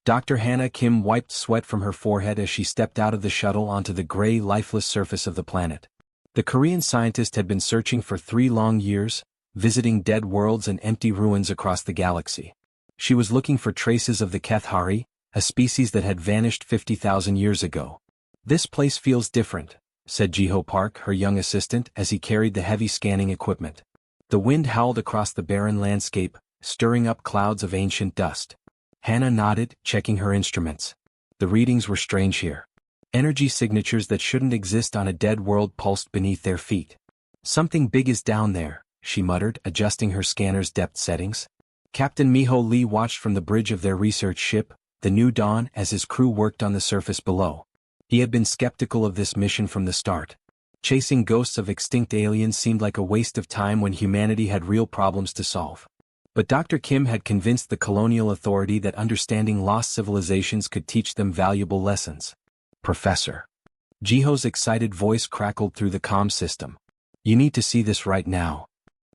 Dr. Hannah Kim wiped sweat from her forehead as she stepped out of the shuttle onto the gray, lifeless surface of the planet. The Korean scientist had been searching for 3 long years, visiting dead worlds and empty ruins across the galaxy. She was looking for traces of the Kethari, a species that had vanished 50,000 years ago. "This place feels different," said Jiho Park, her young assistant, as he carried the heavy scanning equipment. The wind howled across the barren landscape, stirring up clouds of ancient dust. Hannah nodded, checking her instruments. The readings were strange here. Energy signatures that shouldn't exist on a dead world pulsed beneath their feet. "Something big is down there," she muttered, adjusting her scanner's depth settings. Captain Miho Lee watched from the bridge of their research ship, the New Dawn, as his crew worked on the surface below. He had been skeptical of this mission from the start. Chasing ghosts of extinct aliens seemed like a waste of time when humanity had real problems to solve. But Dr. Kim had convinced the colonial authority that understanding lost civilizations could teach them valuable lessons. "Professor." Jiho's excited voice crackled through the comm system. "You need to see this right now."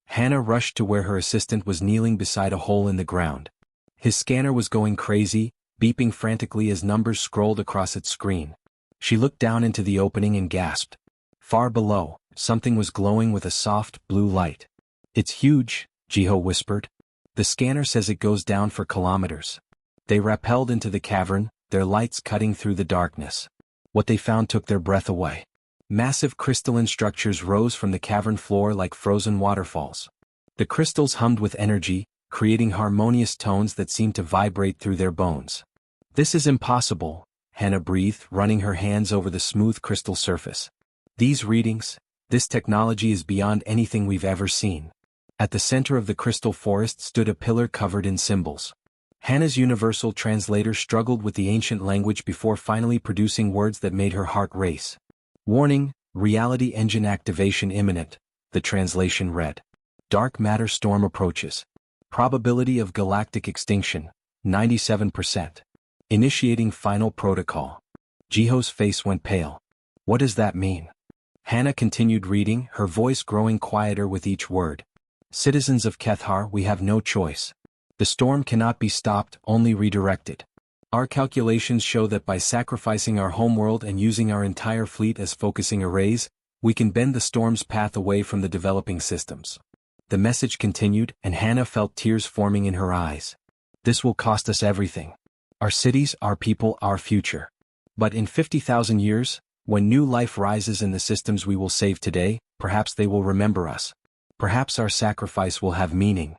Hannah rushed to where her assistant was kneeling beside a hole in the ground. His scanner was going crazy, beeping frantically as numbers scrolled across its screen. She looked down into the opening and gasped. Far below, something was glowing with a soft, blue light. "It's huge," Jiho whispered. "The scanner says it goes down for kilometers." They rappelled into the cavern, their lights cutting through the darkness. What they found took their breath away. Massive crystalline structures rose from the cavern floor like frozen waterfalls. The crystals hummed with energy, creating harmonious tones that seemed to vibrate through their bones. "This is impossible," Hannah breathed, running her hands over the smooth crystal surface. "These readings, this technology is beyond anything we've ever seen." At the center of the crystal forest stood a pillar covered in symbols. Hannah's universal translator struggled with the ancient language before finally producing words that made her heart race. "Warning, reality engine activation imminent," the translation read. "Dark matter storm approaches. Probability of galactic extinction, 97%. Initiating final protocol." Jiho's face went pale. "What does that mean?" Hannah continued reading, her voice growing quieter with each word. "Citizens of Kethar, we have no choice. The storm cannot be stopped, only redirected. Our calculations show that by sacrificing our homeworld and using our entire fleet as focusing arrays, we can bend the storm's path away from the developing systems." The message continued, and Hannah felt tears forming in her eyes. "This will cost us everything. Our cities, our people, our future. But in 50,000 years, when new life rises in the systems we will save today, perhaps they will remember us. Perhaps our sacrifice will have meaning."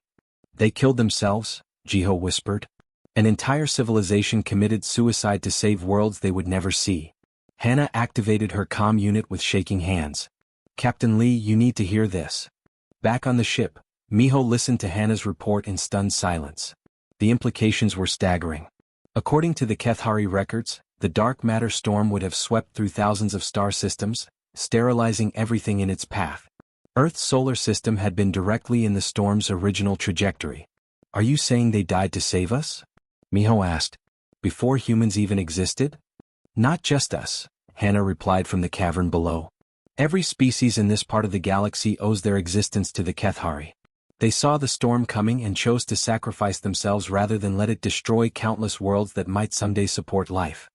"They killed themselves," Jiho whispered. "An entire civilization committed suicide to save worlds they would never see." Hannah activated her comm unit with shaking hands. "Captain Lee, you need to hear this." Back on the ship, Miho listened to Hannah's report in stunned silence. The implications were staggering. According to the Kethari records, the dark matter storm would have swept through thousands of star systems, sterilizing everything in its path. Earth's solar system had been directly in the storm's original trajectory. "Are you saying they died to save us?" Miho asked. "Before humans even existed?" "Not just us," Hannah replied from the cavern below. "Every species in this part of the galaxy owes their existence to the Kethari. They saw the storm coming and chose to sacrifice themselves rather than let it destroy countless worlds that might someday support life."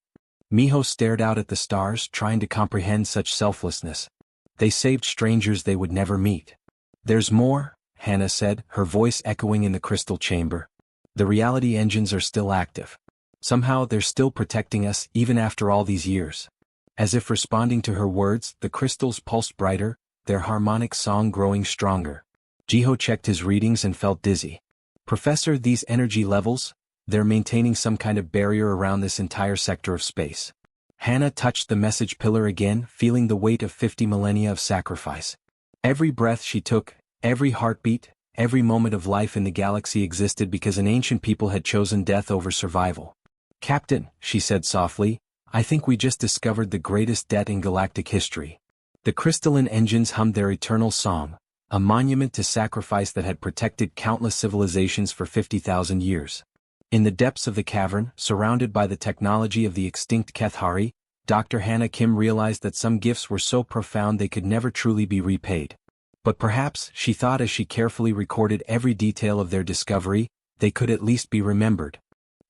Miho stared out at the stars, trying to comprehend such selflessness. "They saved strangers they would never meet." "There's more," Hannah said, her voice echoing in the crystal chamber. "The reality engines are still active. Somehow they're still protecting us even after all these years." As if responding to her words, the crystals pulsed brighter, their harmonic song growing stronger. Jiho checked his readings and felt dizzy. "Professor, these energy levels, they're maintaining some kind of barrier around this entire sector of space." Hannah touched the message pillar again, feeling the weight of 50 millennia of sacrifice. Every breath she took, every heartbeat, every moment of life in the galaxy existed because an ancient people had chosen death over survival. "Captain," she said softly, "I think we just discovered the greatest debt in galactic history." The crystalline engines hummed their eternal song, a monument to sacrifice that had protected countless civilizations for 50,000 years. In the depths of the cavern, surrounded by the technology of the extinct Kethari, Dr. Hannah Kim realized that some gifts were so profound they could never truly be repaid. But perhaps, she thought as she carefully recorded every detail of their discovery, they could at least be remembered.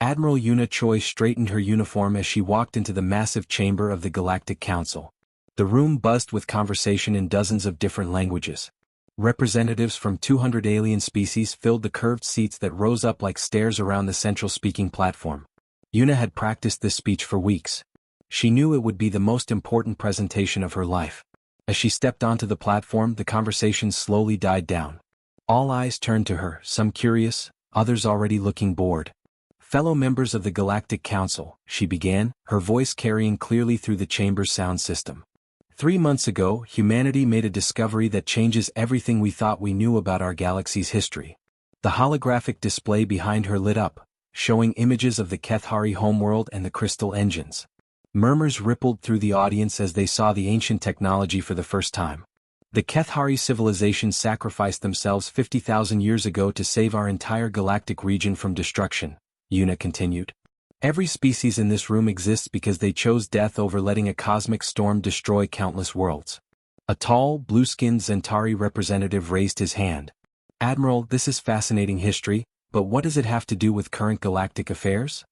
Admiral Yuna Choi straightened her uniform as she walked into the massive chamber of the Galactic Council. The room buzzed with conversation in dozens of different languages. Representatives from 200 alien species filled the curved seats that rose up like stairs around the central speaking platform. Yuna had practiced this speech for weeks. She knew it would be the most important presentation of her life. As she stepped onto the platform, the conversation slowly died down. All eyes turned to her, some curious, others already looking bored. "Fellow members of the Galactic Council," she began, her voice carrying clearly through the chamber's sound system. 3 months ago, humanity made a discovery that changes everything we thought we knew about our galaxy's history. The holographic display behind her lit up, showing images of the Kethari homeworld and the crystal engines. Murmurs rippled through the audience as they saw the ancient technology for the first time. The Kethari civilization sacrificed themselves 50,000 years ago to save our entire galactic region from destruction, Yuna continued. Every species in this room exists because they chose death over letting a cosmic storm destroy countless worlds. A tall, blue-skinned Zentari representative raised his hand. "Admiral, this is fascinating history, but what does it have to do with current galactic affairs?"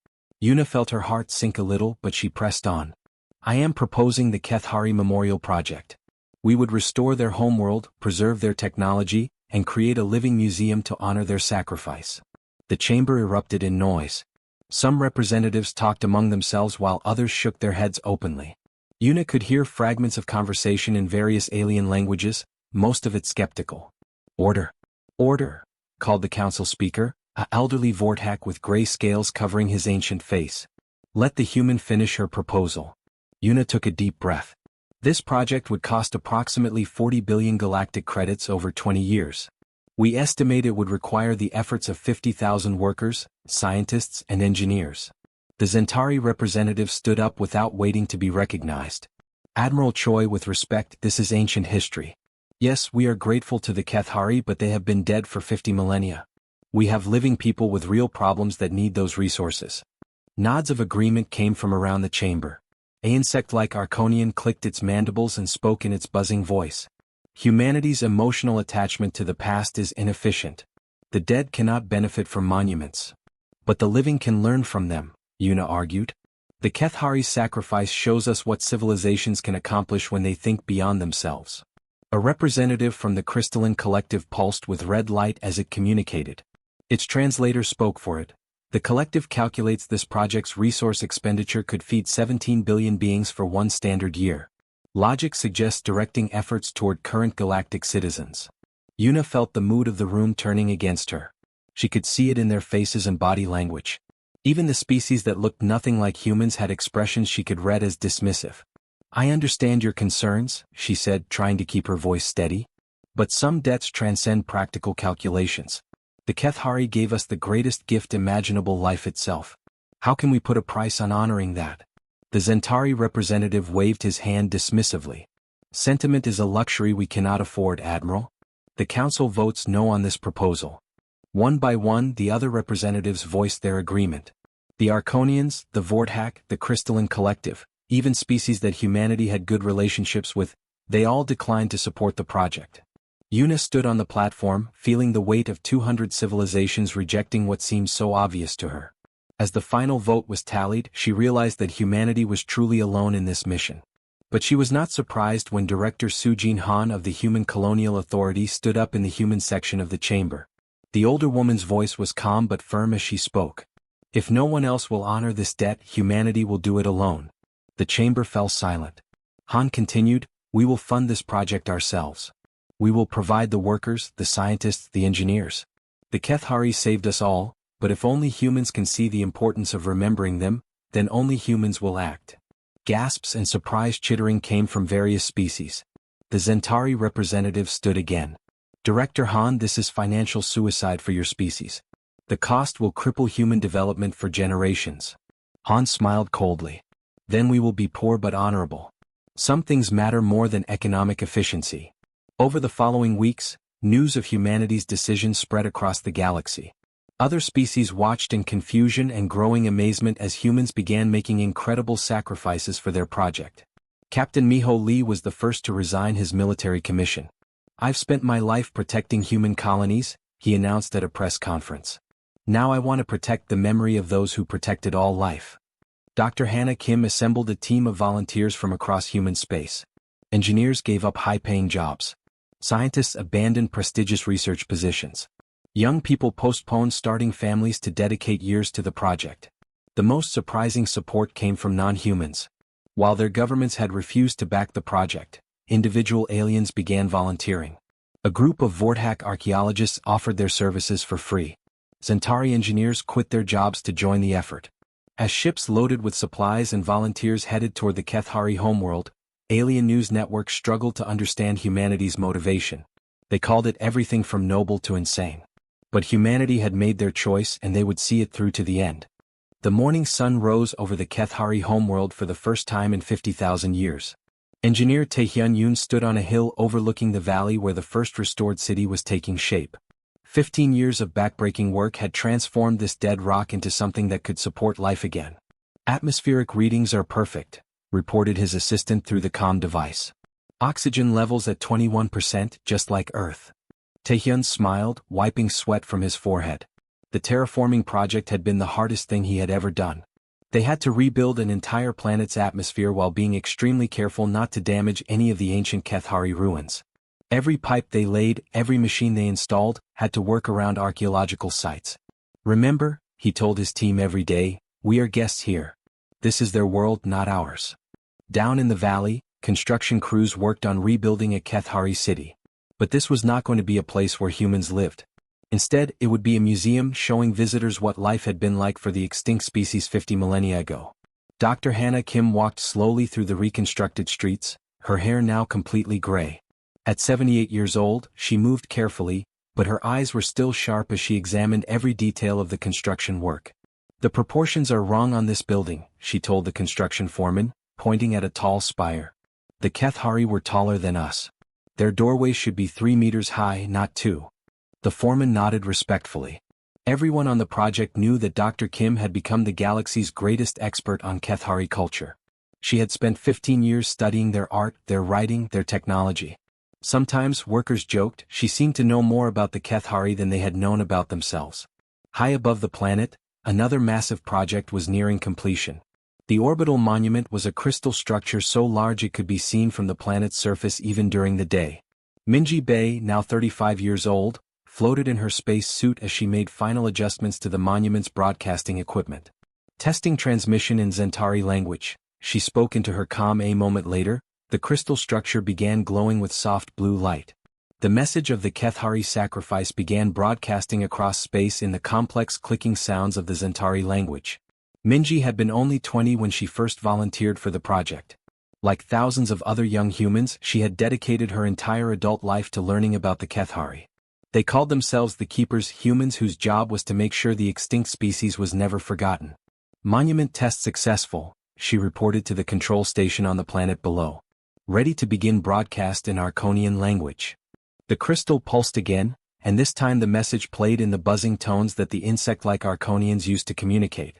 Yuna felt her heart sink a little, but she pressed on. "I am proposing the Kethari Memorial Project. We would restore their homeworld, preserve their technology, and create a living museum to honor their sacrifice." The chamber erupted in noise. Some representatives talked among themselves while others shook their heads openly. Yuna could hear fragments of conversation in various alien languages, most of it skeptical. "Order! Order!" called the council speaker, an elderly Vortak with gray scales covering his ancient face. "Let the human finish her proposal." Yuna took a deep breath. This project would cost approximately 40 billion galactic credits over 20 years. We estimate it would require the efforts of 50,000 workers, scientists, and engineers. The Zentari representative stood up without waiting to be recognized. "Admiral Choi, with respect, this is ancient history. Yes, we are grateful to the Kethari, but they have been dead for 50 millennia. We have living people with real problems that need those resources." Nods of agreement came from around the chamber. An insect-like Arconian clicked its mandibles and spoke in its buzzing voice. "Humanity's emotional attachment to the past is inefficient. The dead cannot benefit from monuments. But the living can learn from them," Yuna argued. "The Kethari's sacrifice shows us what civilizations can accomplish when they think beyond themselves." A representative from the crystalline collective pulsed with red light as it communicated. Its translator spoke for it. "The collective calculates this project's resource expenditure could feed 17 billion beings for one standard year. Logic suggests directing efforts toward current galactic citizens." Yuna felt the mood of the room turning against her. She could see it in their faces and body language. Even the species that looked nothing like humans had expressions she could read as dismissive. "I understand your concerns," she said, trying to keep her voice steady. "But some debts transcend practical calculations. The Kethari gave us the greatest gift imaginable, life itself. How can we put a price on honoring that?" The Zentari representative waved his hand dismissively. "Sentiment is a luxury we cannot afford, Admiral." The council votes no on this proposal. One by one, the other representatives voiced their agreement. The Arconians, the Vortak, the Crystalline Collective, even species that humanity had good relationships with, they all declined to support the project. Yuna stood on the platform, feeling the weight of 200 civilizations rejecting what seemed so obvious to her. As the final vote was tallied, she realized that humanity was truly alone in this mission. But she was not surprised when Director Sujin Han of the Human Colonial Authority stood up in the human section of the chamber. The older woman's voice was calm but firm as she spoke. "If no one else will honor this debt, humanity will do it alone." The chamber fell silent. Han continued, "We will fund this project ourselves. We will provide the workers, the scientists, the engineers. The Kethari saved us all, but if only humans can see the importance of remembering them, then only humans will act." Gasps and surprised chittering came from various species. The Zentari representative stood again. "Director Han, this is financial suicide for your species. The cost will cripple human development for generations." Han smiled coldly. "Then we will be poor but honorable. Some things matter more than economic efficiency." Over the following weeks, news of humanity's decision spread across the galaxy. Other species watched in confusion and growing amazement as humans began making incredible sacrifices for their project. Captain Miho Lee was the first to resign his military commission. "I've spent my life protecting human colonies," he announced at a press conference. Now I want to protect the memory of those who protected all life. Dr. Hannah Kim assembled a team of volunteers from across human space. Engineers gave up high-paying jobs. Scientists abandoned prestigious research positions. Young people postponed starting families to dedicate years to the project. The most surprising support came from non-humans. While their governments had refused to back the project, individual aliens began volunteering. A group of Vortak archaeologists offered their services for free. Centauri engineers quit their jobs to join the effort. As ships loaded with supplies and volunteers headed toward the Kethari homeworld, alien news networks struggled to understand humanity's motivation. They called it everything from noble to insane. But humanity had made their choice and they would see it through to the end. The morning sun rose over the Kethari homeworld for the first time in 50,000 years. Engineer Taehyun Yoon stood on a hill overlooking the valley where the first restored city was taking shape. 15 years of backbreaking work had transformed this dead rock into something that could support life again. Atmospheric readings are perfect, reported his assistant through the comm device. Oxygen levels at 21%, just like Earth. Taehyun smiled, wiping sweat from his forehead. The terraforming project had been the hardest thing he had ever done. They had to rebuild an entire planet's atmosphere while being extremely careful not to damage any of the ancient Kethari ruins. Every pipe they laid, every machine they installed, had to work around archaeological sites. Remember, he told his team every day, we are guests here. This is their world, not ours. Down in the valley, construction crews worked on rebuilding a Kethari city. But this was not going to be a place where humans lived. Instead, it would be a museum showing visitors what life had been like for the extinct species 50 millennia ago. Dr. Hannah Kim walked slowly through the reconstructed streets, her hair now completely gray. At 78 years old, she moved carefully, but her eyes were still sharp as she examined every detail of the construction work. The proportions are wrong on this building, she told the construction foreman, pointing at a tall spire. The Kethari were taller than us. Their doorways should be 3 meters high, not 2. The foreman nodded respectfully. Everyone on the project knew that Dr. Kim had become the galaxy's greatest expert on Kethari culture. She had spent 15 years studying their art, their writing, their technology. Sometimes, workers joked, she seemed to know more about the Kethari than they had known about themselves. High above the planet, another massive project was nearing completion. The orbital monument was a crystal structure so large it could be seen from the planet's surface even during the day. Minji Bay, now 35 years old, floated in her space suit as she made final adjustments to the monument's broadcasting equipment. Testing transmission in Zentari language, she spoke into her comm. A moment later, the crystal structure began glowing with soft blue light. The message of the Kethari sacrifice began broadcasting across space in the complex clicking sounds of the Zentari language. Minji had been only 20 when she first volunteered for the project. Like thousands of other young humans, she had dedicated her entire adult life to learning about the Kethari. They called themselves the Keepers, humans whose job was to make sure the extinct species was never forgotten. Monument test successful, she reported to the control station on the planet below. Ready to begin broadcast in Arconian language. The crystal pulsed again, and this time the message played in the buzzing tones that the insect-like Arconians used to communicate.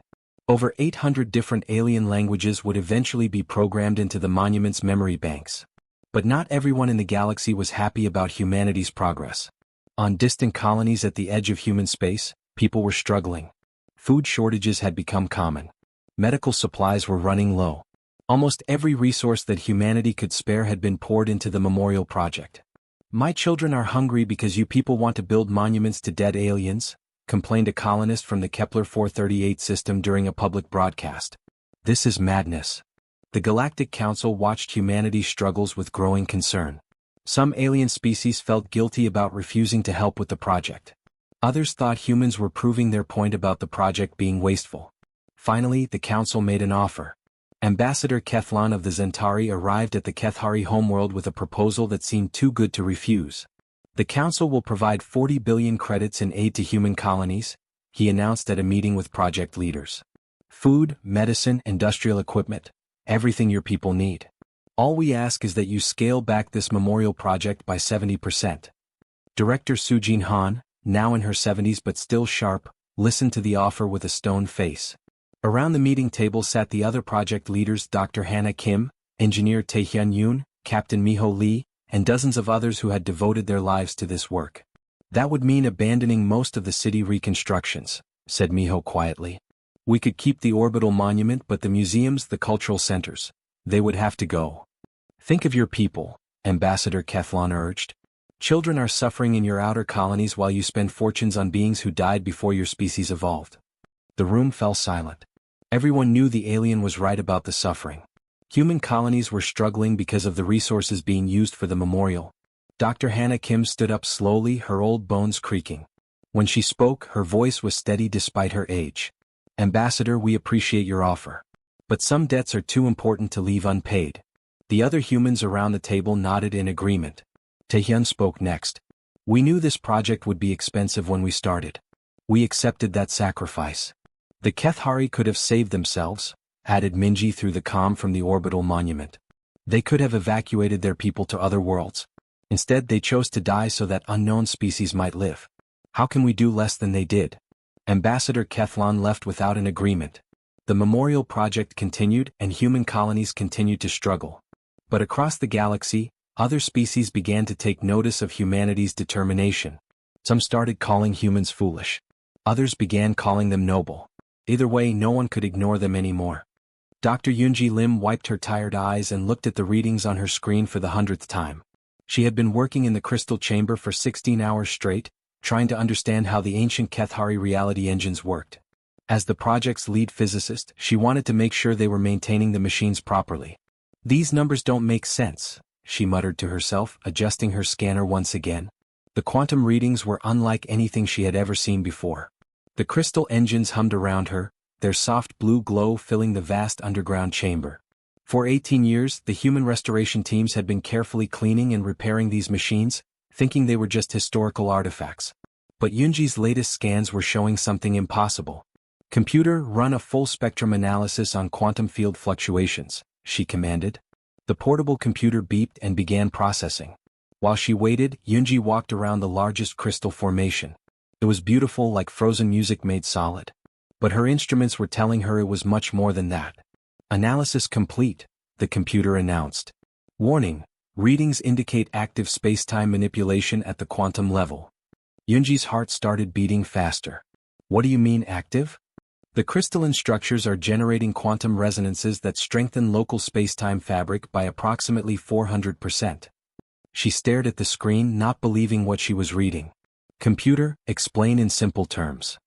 Over 800 different alien languages would eventually be programmed into the monument's memory banks. But not everyone in the galaxy was happy about humanity's progress. On distant colonies at the edge of human space, people were struggling. Food shortages had become common. Medical supplies were running low. Almost every resource that humanity could spare had been poured into the memorial project. My children are hungry because you people want to build monuments to dead aliens, complained a colonist from the Kepler 438 system during a public broadcast. This is madness. The Galactic Council watched humanity's struggles with growing concern. Some alien species felt guilty about refusing to help with the project. Others thought humans were proving their point about the project being wasteful. Finally, the council made an offer. Ambassador Kethlan of the Zentari arrived at the Kethari homeworld with a proposal that seemed too good to refuse. The council will provide 40 billion credits in aid to human colonies, he announced at a meeting with project leaders. Food, medicine, industrial equipment, everything your people need. All we ask is that you scale back this memorial project by 70%. Director Sujin Han, now in her 70s but still sharp, listened to the offer with a stone face. Around the meeting table sat the other project leaders, Dr. Hannah Kim, Engineer Taehyun Yoon, Captain Miho Lee, and dozens of others who had devoted their lives to this work. That would mean abandoning most of the city reconstructions, said Miho quietly. We could keep the orbital monument, but the museums, the cultural centers, they would have to go. Think of your people, Ambassador Kethlon urged. Children are suffering in your outer colonies while you spend fortunes on beings who died before your species evolved. The room fell silent. Everyone knew the alien was right about the suffering. Human colonies were struggling because of the resources being used for the memorial. Dr. Hannah Kim stood up slowly, her old bones creaking. When she spoke, her voice was steady despite her age. Ambassador, we appreciate your offer. But some debts are too important to leave unpaid. The other humans around the table nodded in agreement. Taehyun spoke next. We knew this project would be expensive when we started. We accepted that sacrifice. The Kethari could have saved themselves, added Minji through the comm from the orbital monument. They could have evacuated their people to other worlds. Instead, they chose to die so that unknown species might live. How can we do less than they did? Ambassador Kethlon left without an agreement. The memorial project continued and human colonies continued to struggle. But across the galaxy, other species began to take notice of humanity's determination. Some started calling humans foolish. Others began calling them noble. Either way, no one could ignore them anymore. Dr. Yoonji Lim wiped her tired eyes and looked at the readings on her screen for the 100th time. She had been working in the crystal chamber for 16 hours straight, trying to understand how the ancient Kethari reality engines worked. As the project's lead physicist, she wanted to make sure they were maintaining the machines properly. These numbers don't make sense, she muttered to herself, adjusting her scanner once again. The quantum readings were unlike anything she had ever seen before. The crystal engines hummed around her, their soft blue glow filling the vast underground chamber. For 18 years, the human restoration teams had been carefully cleaning and repairing these machines, thinking they were just historical artifacts. But Yoonji's latest scans were showing something impossible. Computer, run a full-spectrum analysis on quantum field fluctuations, she commanded. The portable computer beeped and began processing. While she waited, Yoonji walked around the largest crystal formation. It was beautiful, like frozen music made solid. But her instruments were telling her it was much more than that. Analysis complete, the computer announced. Warning, readings indicate active space-time manipulation at the quantum level. Yoonji's heart started beating faster. What do you mean active? The crystalline structures are generating quantum resonances that strengthen local space-time fabric by approximately 400%. She stared at the screen, not believing what she was reading. Computer, explain in simple terms.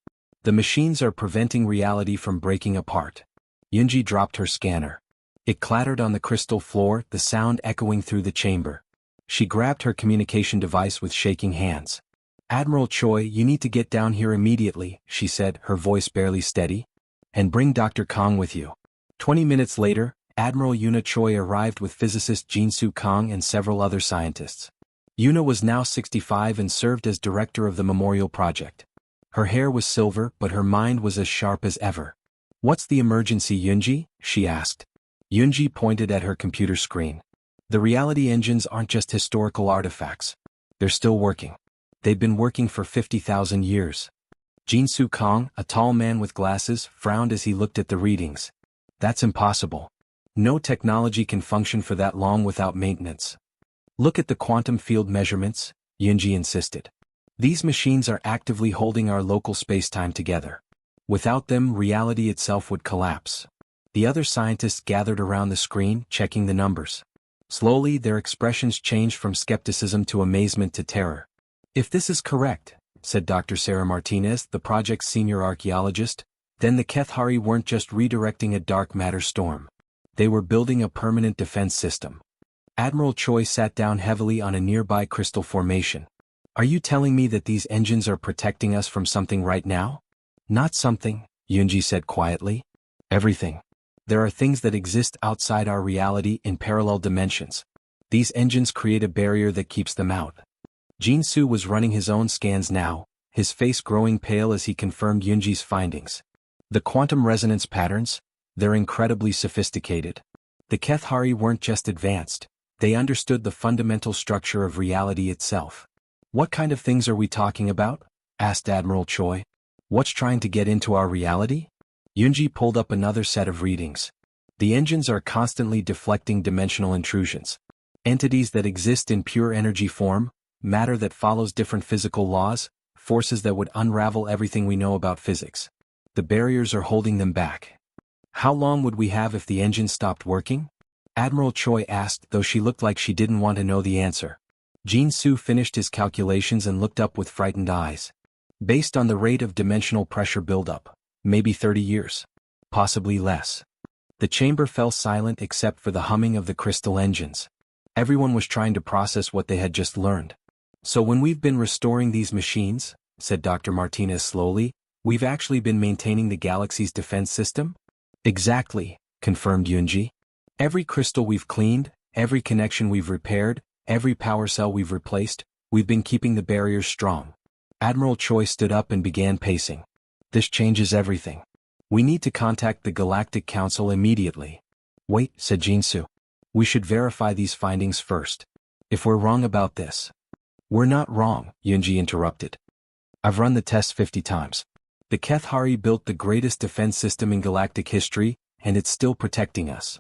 The machines are preventing reality from breaking apart. Yoonji dropped her scanner. It clattered on the crystal floor, the sound echoing through the chamber. She grabbed her communication device with shaking hands. Admiral Choi, you need to get down here immediately, she said, her voice barely steady. And bring Dr. Kong with you. 20 minutes later, Admiral Yuna Choi arrived with physicist Jinsu Kong and several other scientists. Yuna was now 65 and served as director of the memorial project. Her hair was silver, but her mind was as sharp as ever. What's the emergency, Yoonji? She asked. Yoonji pointed at her computer screen. The reality engines aren't just historical artifacts. They're still working. They've been working for 50,000 years. Jinsu Kong, a tall man with glasses, frowned as he looked at the readings. That's impossible. No technology can function for that long without maintenance. Look at the quantum field measurements, Yoonji insisted. These machines are actively holding our local space-time together. Without them, reality itself would collapse. The other scientists gathered around the screen, checking the numbers. Slowly, their expressions changed from skepticism to amazement to terror. If this is correct, said Dr. Sarah Martinez, the project's senior archaeologist, then the Kethari weren't just redirecting a dark matter storm. They were building a permanent defense system. Admiral Choi sat down heavily on a nearby crystal formation. Are you telling me that these engines are protecting us from something right now? Not something, Yoonji said quietly. Everything. There are things that exist outside our reality in parallel dimensions. These engines create a barrier that keeps them out. Jinsu was running his own scans now, his face growing pale as he confirmed Yoonji's findings. The quantum resonance patterns, they're incredibly sophisticated. The Kethari weren't just advanced, they understood the fundamental structure of reality itself. What kind of things are we talking about? Asked Admiral Choi. What's trying to get into our reality? Yoonji pulled up another set of readings. The engines are constantly deflecting dimensional intrusions. Entities that exist in pure energy form, matter that follows different physical laws, forces that would unravel everything we know about physics. The barriers are holding them back. How long would we have if the engine stopped working? Admiral Choi asked, though she looked like she didn't want to know the answer. Jin-Soo finished his calculations and looked up with frightened eyes. Based on the rate of dimensional pressure buildup, maybe 30 years. Possibly less. The chamber fell silent except for the humming of the crystal engines. Everyone was trying to process what they had just learned. So when we've been restoring these machines, said Dr. Martinez slowly, we've actually been maintaining the galaxy's defense system? Exactly, confirmed Yunji. Every crystal we've cleaned, every connection we've repaired, every power cell we've replaced, we've been keeping the barriers strong. Admiral Choi stood up and began pacing. This changes everything. We need to contact the Galactic Council immediately. Wait, said Jin-Soo. We should verify these findings first. If we're wrong about this. We're not wrong, Yunji interrupted. I've run the tests 50 times. The Kethari built the greatest defense system in galactic history, and it's still protecting us.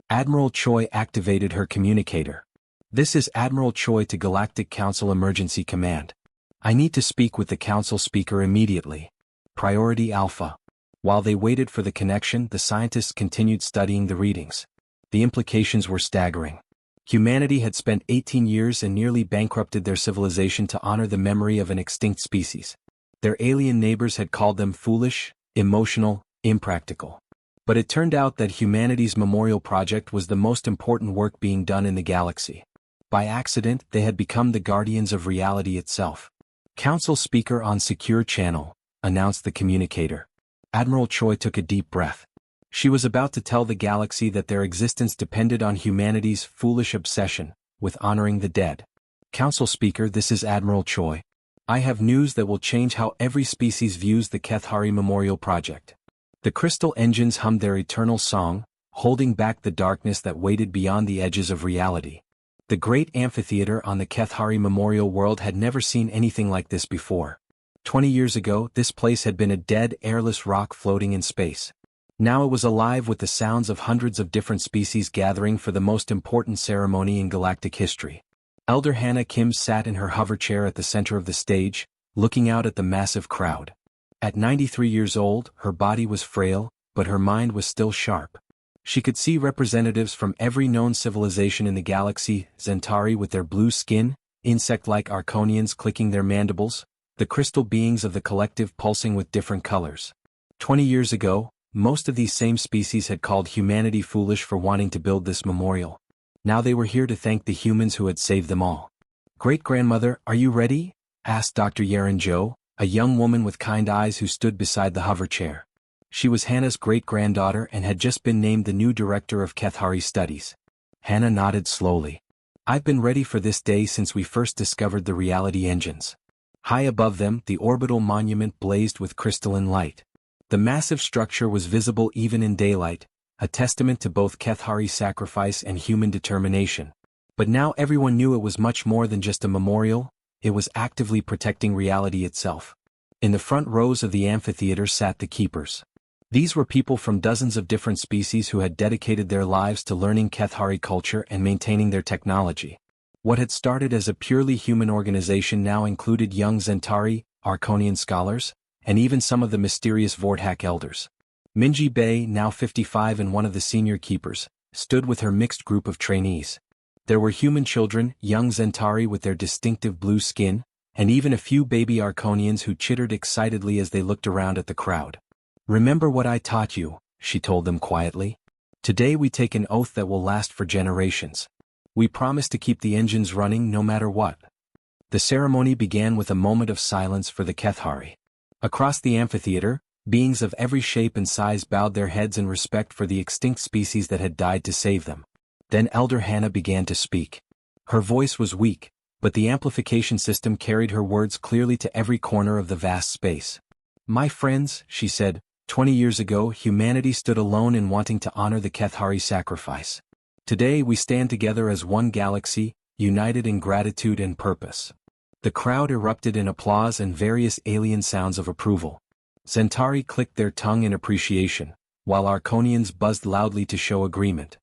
Admiral Choi activated her communicator. This is Admiral Choi to Galactic Council Emergency Command. I need to speak with the Council speaker immediately. Priority Alpha. While they waited for the connection, the scientists continued studying the readings. The implications were staggering. Humanity had spent 18 years and nearly bankrupted their civilization to honor the memory of an extinct species. Their alien neighbors had called them foolish, emotional, impractical. But it turned out that humanity's memorial project was the most important work being done in the galaxy. By accident, they had become the guardians of reality itself. Council speaker on secure channel, announced the communicator. Admiral Choi took a deep breath. She was about to tell the galaxy that their existence depended on humanity's foolish obsession with honoring the dead. Council speaker, this is Admiral Choi. I have news that will change how every species views the Kethari Memorial Project. The crystal engines hummed their eternal song, holding back the darkness that waited beyond the edges of reality. The great amphitheater on the Kethari Memorial World had never seen anything like this before. 20 years ago, this place had been a dead, airless rock floating in space. Now it was alive with the sounds of hundreds of different species gathering for the most important ceremony in galactic history. Elder Hannah Kim sat in her hover chair at the center of the stage, looking out at the massive crowd. At 93 years old, her body was frail, but her mind was still sharp. She could see representatives from every known civilization in the galaxy, Zentari with their blue skin, insect-like Arconians clicking their mandibles, the crystal beings of the collective pulsing with different colors. 20 years ago, most of these same species had called humanity foolish for wanting to build this memorial. Now they were here to thank the humans who had saved them all. Great-grandmother, are you ready? Asked Dr. Yaren Jo, a young woman with kind eyes who stood beside the hover chair. She was Hannah's great-granddaughter and had just been named the new director of Kethari Studies. Hannah nodded slowly. I've been ready for this day since we first discovered the reality engines. High above them, the orbital monument blazed with crystalline light. The massive structure was visible even in daylight, a testament to both Kethari's sacrifice and human determination. But now everyone knew it was much more than just a memorial, it was actively protecting reality itself. In the front rows of the amphitheater sat the keepers. These were people from dozens of different species who had dedicated their lives to learning Kethari culture and maintaining their technology. What had started as a purely human organization now included young Zentari, Arconian scholars, and even some of the mysterious Vorthak elders. Minji Bei, now 55 and one of the senior keepers, stood with her mixed group of trainees. There were human children, young Zentari with their distinctive blue skin, and even a few baby Arconians who chittered excitedly as they looked around at the crowd. Remember what I taught you, she told them quietly. Today we take an oath that will last for generations. We promise to keep the engines running no matter what. The ceremony began with a moment of silence for the Kethari. Across the amphitheater, beings of every shape and size bowed their heads in respect for the extinct species that had died to save them. Then Elder Hannah began to speak. Her voice was weak, but the amplification system carried her words clearly to every corner of the vast space. My friends, she said, 20 years ago humanity stood alone in wanting to honor the Kethari sacrifice. Today we stand together as one galaxy, united in gratitude and purpose. The crowd erupted in applause and various alien sounds of approval. Zentari clicked their tongue in appreciation, while Arconians buzzed loudly to show agreement.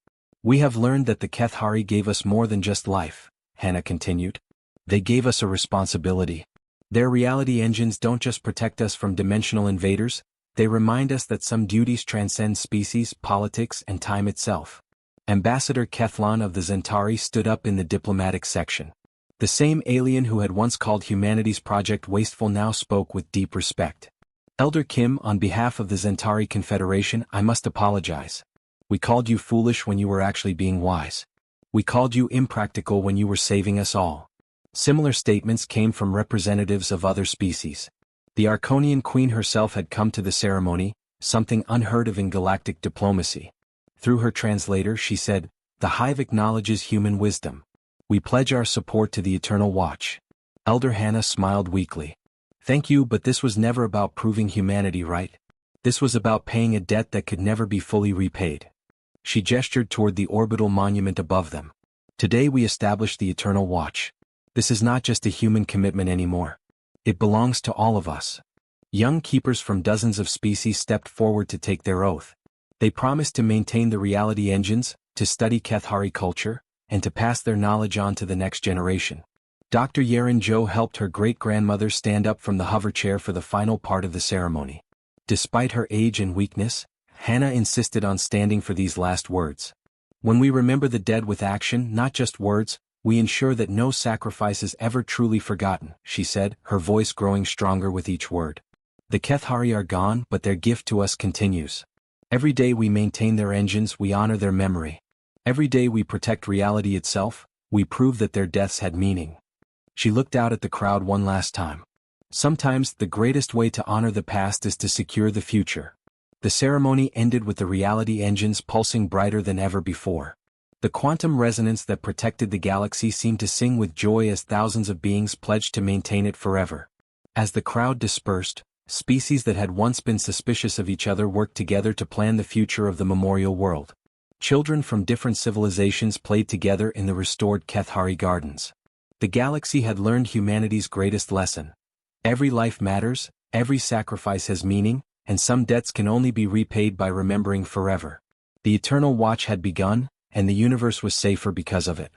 We have learned that the Kethari gave us more than just life, Hannah continued. They gave us a responsibility. Their reality engines don't just protect us from dimensional invaders, they remind us that some duties transcend species, politics, and time itself. Ambassador Kethlon of the Zentari stood up in the diplomatic section. The same alien who had once called humanity's project wasteful now spoke with deep respect. Elder Kim, on behalf of the Zentari Confederation, I must apologize. We called you foolish when you were actually being wise. We called you impractical when you were saving us all. Similar statements came from representatives of other species. The Arconian Queen herself had come to the ceremony, something unheard of in galactic diplomacy. Through her translator she said, "The Hive acknowledges human wisdom. We pledge our support to the Eternal Watch." Elder Hannah smiled weakly. "Thank you, but this was never about proving humanity right. This was about paying a debt that could never be fully repaid." She gestured toward the orbital monument above them. "Today we establish the Eternal Watch. This is not just a human commitment anymore. It belongs to all of us." Young keepers from dozens of species stepped forward to take their oath. They promised to maintain the reality engines, to study Kethari culture, and to pass their knowledge on to the next generation. Dr. Yeren Jo helped her great-grandmother stand up from the hover chair for the final part of the ceremony. Despite her age and weakness, Hannah insisted on standing for these last words. "When we remember the dead with action, not just words, we ensure that no sacrifice is ever truly forgotten," she said, her voice growing stronger with each word. "The Kethari are gone, but their gift to us continues. Every day we maintain their engines, we honor their memory. Every day we protect reality itself, we prove that their deaths had meaning." She looked out at the crowd one last time. Sometimes the greatest way to honor the past is to secure the future. The ceremony ended with the reality engines pulsing brighter than ever before. The quantum resonance that protected the galaxy seemed to sing with joy as thousands of beings pledged to maintain it forever. As the crowd dispersed, species that had once been suspicious of each other worked together to plan the future of the memorial world. Children from different civilizations played together in the restored Kethari gardens. The galaxy had learned humanity's greatest lesson. Every life matters, every sacrifice has meaning, and some debts can only be repaid by remembering forever. The Eternal Watch had begun, and the universe was safer because of it.